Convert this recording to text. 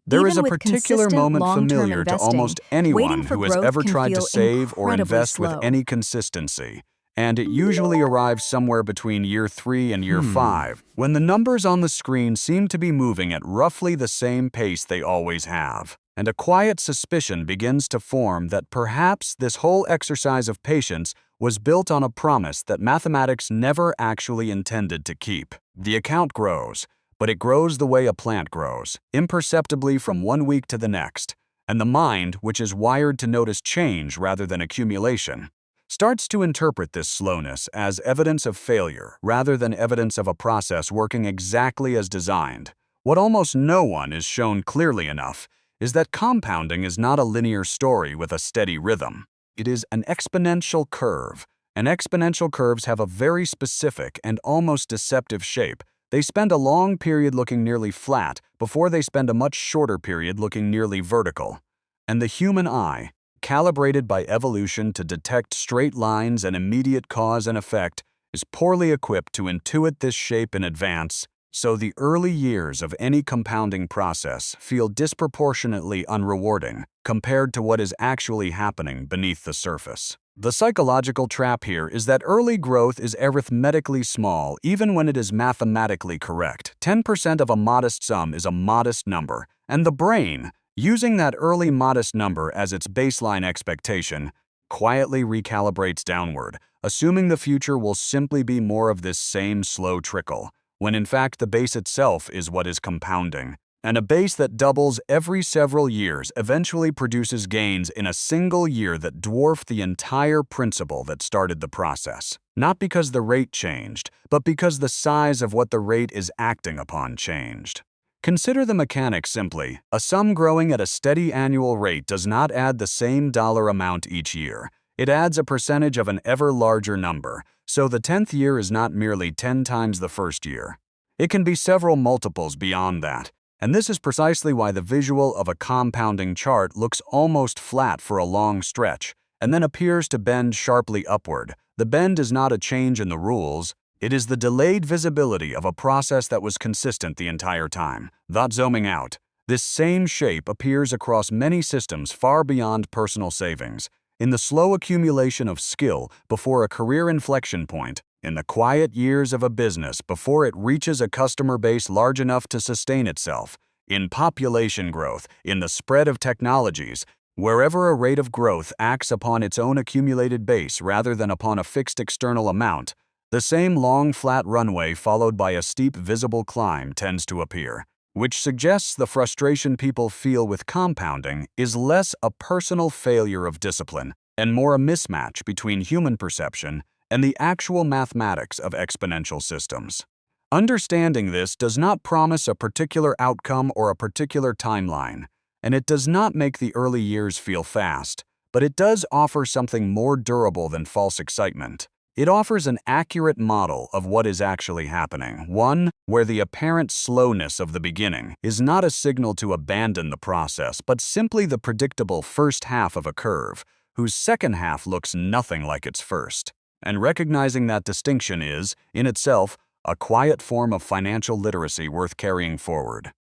There is Even a with particular consistent moment long-term familiar to investing, almost anyone waiting for who has growth ever can tried to feel save or incredibly invest with slow. any consistency, and it usually arrives somewhere between year 3 and year 5, when the numbers on the screen seem to be moving at roughly the same pace they always have. And a quiet suspicion begins to form that perhaps this whole exercise of patience was built on a promise that mathematics never actually intended to keep. The account grows, but it grows the way a plant grows, imperceptibly from one week to the next, and the mind, which is wired to notice change rather than accumulation, starts to interpret this slowness as evidence of failure rather than evidence of a process working exactly as designed. What almost no one is shown clearly enough is that compounding is not a linear story with a steady rhythm. It is an exponential curve, and exponential curves have a very specific and almost deceptive shape. They spend a long period looking nearly flat before they spend a much shorter period looking nearly vertical. And the human eye, calibrated by evolution to detect straight lines and immediate cause and effect, is poorly equipped to intuit this shape in advance, so the early years of any compounding process feel disproportionately unrewarding compared to what is actually happening beneath the surface. The psychological trap here is that early growth is arithmetically small even when it is mathematically correct. 10% of a modest sum is a modest number, and the brain, using that early modest number as its baseline expectation, quietly recalibrates downward, assuming the future will simply be more of this same slow trickle, when in fact the base itself is what is compounding. And a base that doubles every several years eventually produces gains in a single year that dwarf the entire principle that started the process. Not because the rate changed, but because the size of what the rate is acting upon changed. Consider the mechanics simply. A sum growing at a steady annual rate does not add the same dollar amount each year. It adds a percentage of an ever larger number, so the 10th year is not merely 10 times the first year. It can be several multiples beyond that, and this is precisely why the visual of a compounding chart looks almost flat for a long stretch, and then appears to bend sharply upward. The bend is not a change in the rules, it is the delayed visibility of a process that was consistent the entire time. That zooming out, this same shape appears across many systems far beyond personal savings, in the slow accumulation of skill before a career inflection point, in the quiet years of a business before it reaches a customer base large enough to sustain itself, in population growth, in the spread of technologies, wherever a rate of growth acts upon its own accumulated base rather than upon a fixed external amount, the same long flat runway followed by a steep visible climb tends to appear, which suggests the frustration people feel with compounding is less a personal failure of discipline and more a mismatch between human perception and the actual mathematics of exponential systems. Understanding this does not promise a particular outcome or a particular timeline, and it does not make the early years feel fast, but it does offer something more durable than false excitement. It offers an accurate model of what is actually happening, one where the apparent slowness of the beginning is not a signal to abandon the process, but simply the predictable first half of a curve, whose second half looks nothing like its first. And recognizing that distinction is, in itself, a quiet form of financial literacy worth carrying forward.